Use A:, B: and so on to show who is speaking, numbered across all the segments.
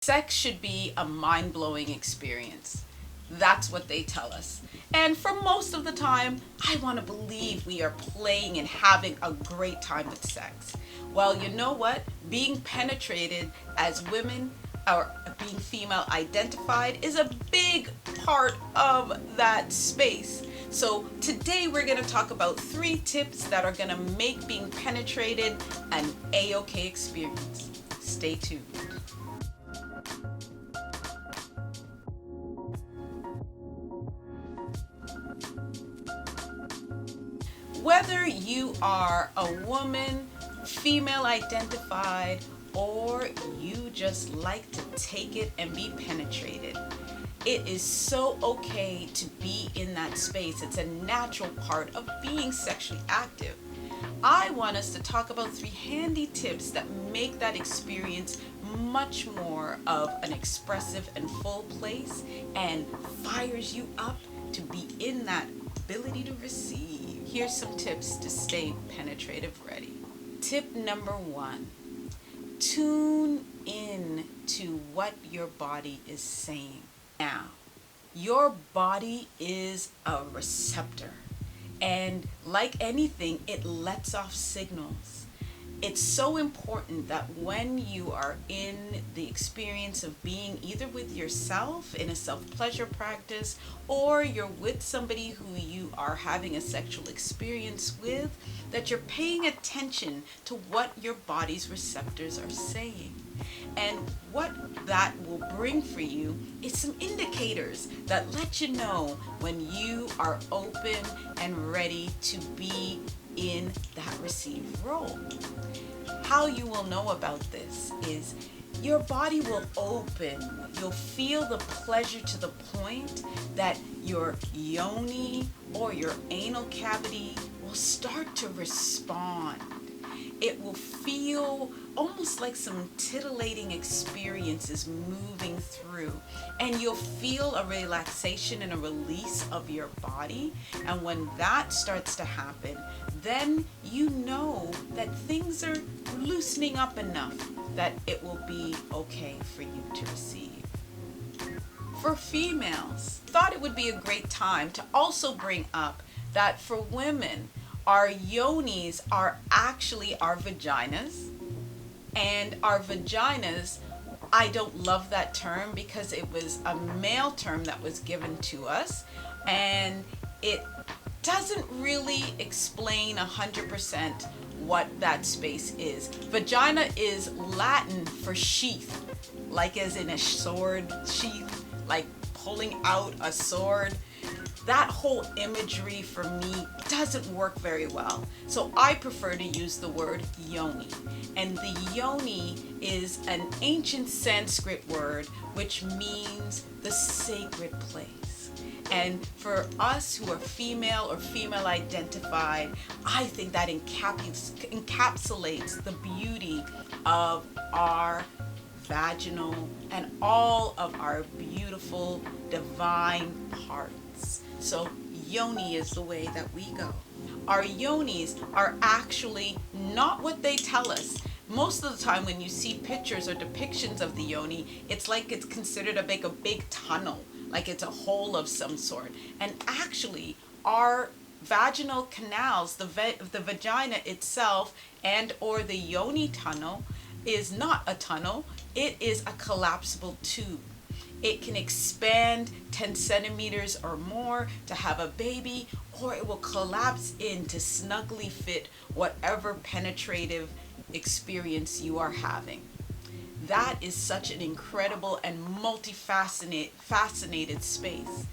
A: Sex should be a mind-blowing experience. That's what they tell us. And for most of the time, I want to believe we are playing and having a great time with sex. Well, you know what? Being penetrated as women or being female identified is a big part of that space. So today we're going to talk about 3 tips that are going to make being penetrated an A-OK experience. Stay tuned. Whether you are a woman, female identified, or you just like to take it and be penetrated, it is so okay to be in that space. It's a natural part of being sexually active. I want us to talk about 3 handy tips that make that experience much more of an expressive and full place and fires you up to be in that ability to receive. Here's some tips to stay penetrative ready. Tip number 1, tune in to what your body is saying. Now, your body is a receptor, and like anything, it lets off signals. It's so important that when you are in the experience of being either with yourself in a self-pleasure practice, or you're with somebody who you are having a sexual experience with, that you're paying attention to what your body's receptors are saying. And what that will bring for you is some indicators that let you know when you are open and ready to be in that receive role. How you will know about this is your body will open. You'll feel the pleasure to the point that your yoni or your anal cavity will start to respond. It will feel almost like some titillating experiences moving through, and you'll feel a relaxation and a release of your body. And when that starts to happen, then you know that things are loosening up enough that it will be okay for you to receive. For females, thought it would be a great time to also bring up that for women, our yonis are actually our vaginas, and our vaginas, I don't love that term because it was a male term that was given to us, and it doesn't really explain 100% what that space is. Vagina is Latin for sheath, like as in a sword sheath, like pulling out a sword. That whole imagery for me doesn't work very well. So I prefer to use the word yoni. And the yoni is an ancient Sanskrit word which means the sacred place. And for us who are female or female identified, I think that encapsulates the beauty of our vaginal and all of our beautiful divine parts. So yoni is the way that we go. Our yonis are actually not what they tell us. Most of the time when you see pictures or depictions of the yoni, it's like it's considered a big tunnel, like it's a hole of some sort. And actually, our vaginal canals, the vagina itself and or the yoni tunnel is not a tunnel, it is a collapsible tube. It can expand 10 centimeters or more to have a baby, or it will collapse in to snugly fit whatever penetrative experience you are having. That is such an incredible and fascinated space.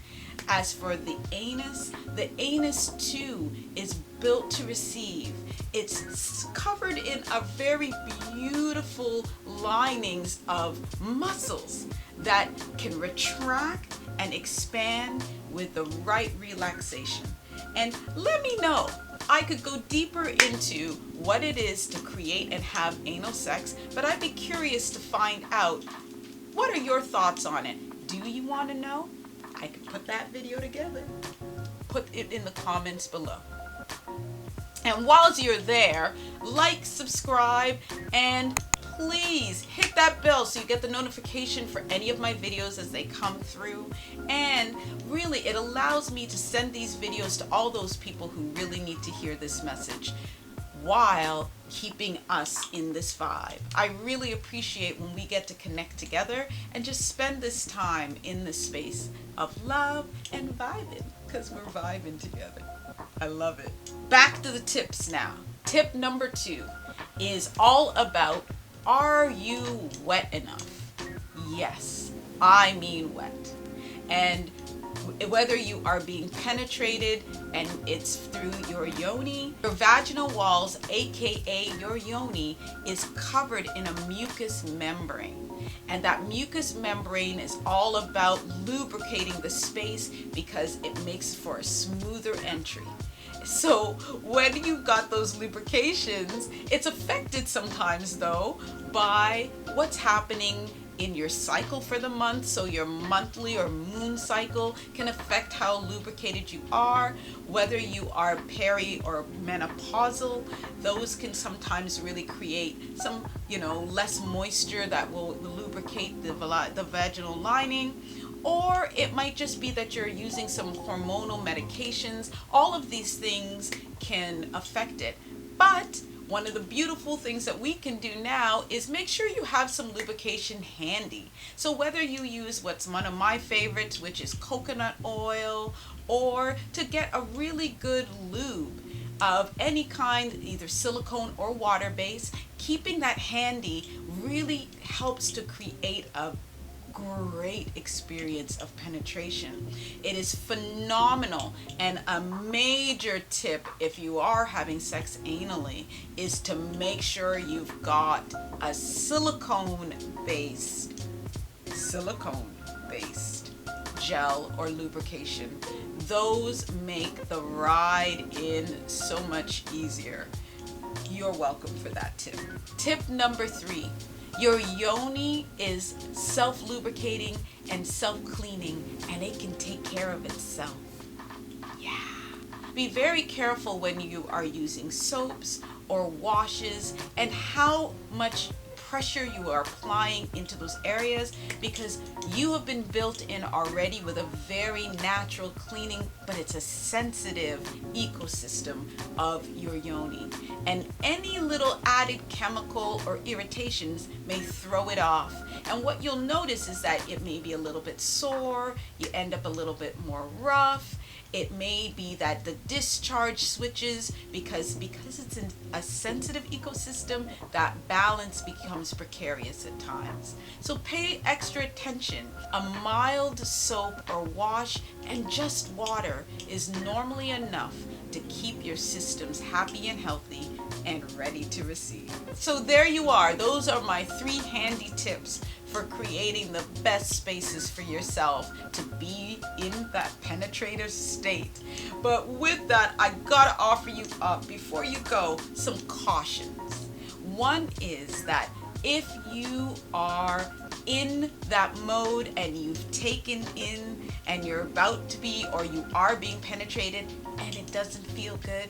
A: As for the anus too is built to receive. It's covered in a very beautiful linings of muscles that can retract and expand with the right relaxation. And let me know. I could go deeper into what it is to create and have anal sex, but I'd be curious to find out, what are your thoughts on it? Do you want to know? I could put that video together. Put it in the comments below. And while you're there, like, subscribe, and please hit that bell so you get the notification for any of my videos as they come through. And really, it allows me to send these videos to all those people who really need to hear this message while keeping us in this vibe. I really appreciate when we get to connect together and just spend this time in this space of love and vibing, because we're vibing together. I love it. Back to the tips now. Tip number 2 is all about, are you wet enough? Yes, I mean wet. And whether you are being penetrated and it's through your yoni, your vaginal walls, aka your yoni, is covered in a mucous membrane. And that mucous membrane is all about lubricating the space because it makes for a smoother entry. So when you've got those lubrications, it's affected sometimes though by what's happening in your cycle for the month. So your monthly or moon cycle can affect how lubricated you are. Whether you are peri or menopausal, those can sometimes really create some, less moisture that will lubricate the vaginal lining. Or it might just be that you're using some hormonal medications. All of these things can affect it. But one of the beautiful things that we can do now is make sure you have some lubrication handy. So whether you use what's one of my favorites, which is coconut oil, or to get a really good lube of any kind, either silicone or water-based, keeping that handy really helps to create a great experience of penetration. It is phenomenal, and a major tip if you are having sex anally is to make sure you've got a silicone based gel or lubrication. Those make the ride in so much easier. You're welcome for that tip. Tip number 3. Your yoni is self-lubricating and self-cleaning, and it can take care of itself. Yeah. Be very careful when you are using soaps or washes and how much pressure you are applying into those areas, because you have been built in already with a very natural cleaning, but it's a sensitive ecosystem of your yoni, and any little added chemical or irritations may throw it off. And what you'll notice is that it may be a little bit sore, you end up a little bit more rough. It may be that the discharge switches because it's in a sensitive ecosystem, that balance becomes precarious at times. So pay extra attention. A mild soap or wash and just water is normally enough to keep your systems happy and healthy and ready to receive. So there you are. Those are my 3 handy tips for creating the best spaces for yourself to be in that penetrative state. But with that, I gotta offer you up, before you go, some cautions. One is that if you are in that mode and you've taken in and you're about to be, or you are being penetrated and it doesn't feel good,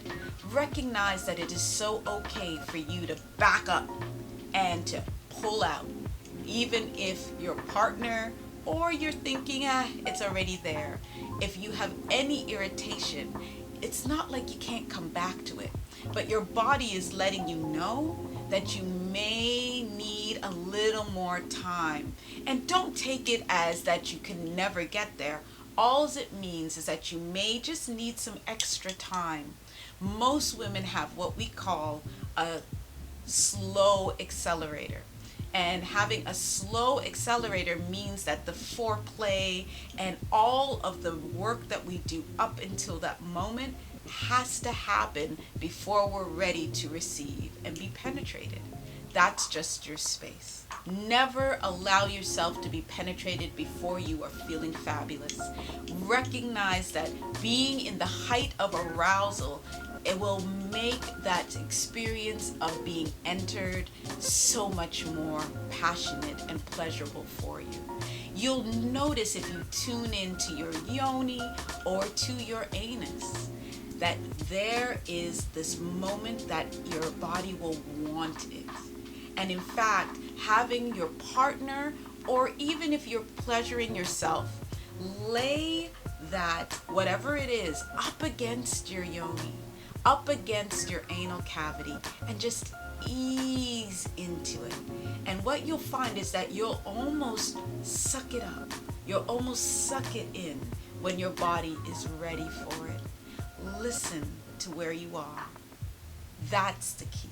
A: recognize that it is so okay for you to back up and to pull out. Even if your partner or you're thinking, it's already there. If you have any irritation, it's not like you can't come back to it, but your body is letting you know that you may need a little more time. And don't take it as that you can never get there. All it means is that you may just need some extra time. Most women have what we call a slow accelerator. And having a slow accelerator means that the foreplay and all of the work that we do up until that moment has to happen before we're ready to receive and be penetrated. That's just your space. Never allow yourself to be penetrated before you are feeling fabulous. Recognize that being in the height of arousal, it will make that experience of being entered so much more passionate and pleasurable for you. You'll notice if you tune into your yoni or to your anus that there is this moment that your body will want it. And in fact, having your partner, or even if you're pleasuring yourself, lay that, whatever it is, up against your yoni, up against your anal cavity, and just ease into it. And what you'll find is that you'll almost suck it up. You'll almost suck it in when your body is ready for it. Listen to where you are. That's the key.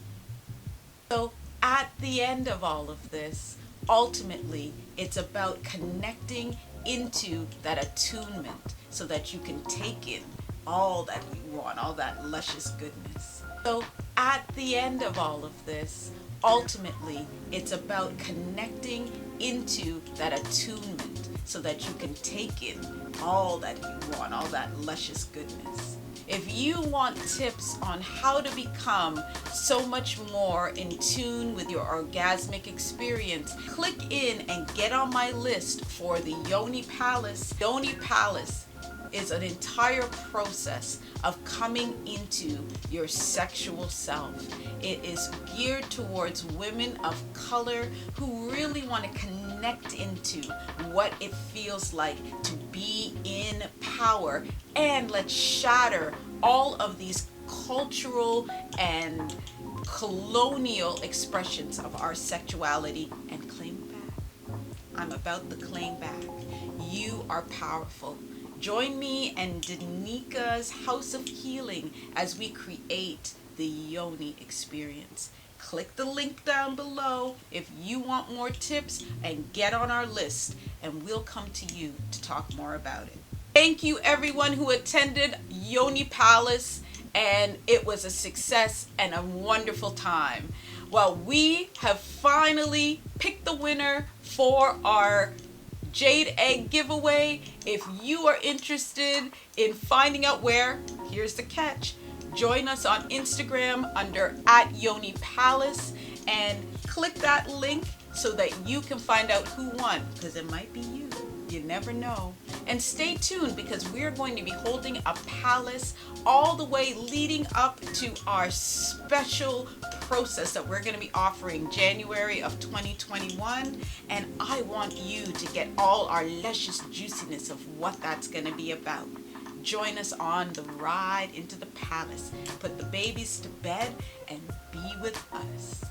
A: So at the end of all of this, ultimately, it's about connecting into that attunement so that you can take in all that you want, all that luscious goodness. So at the end of all of this, ultimately, it's about connecting into that attunement so that you can take in all that you want, all that luscious goodness. If you want tips on how to become so much more in tune with your orgasmic experience, click in and get on my list for the Yoni Palace. Yoni Palace is an entire process of coming into your sexual self. It is geared towards women of color who really want to connect into what it feels like to be in power, and let's shatter all of these cultural and colonial expressions of our sexuality and claim it back. I'm about the claim back. You are powerful. Join me and Danika's House of Healing as we create the Yoni experience. Click the link down below if you want more tips and get on our list, and we'll come to you to talk more about it. Thank you everyone who attended Yoni Palace, and it was a success and a wonderful time. Well, we have finally picked the winner for our Jade Egg giveaway. If you are interested in finding out where, here's the catch. Join us on Instagram under @YoniPalace and click that link so that you can find out who won, because it might be you. You never know. And stay tuned, because we're going to be holding a palace all the way leading up to our special process that we're going to be offering January of 2021. And I want you to get all our luscious juiciness of what that's going to be about. Join us on the ride into the palace. Put the babies to bed and be with us.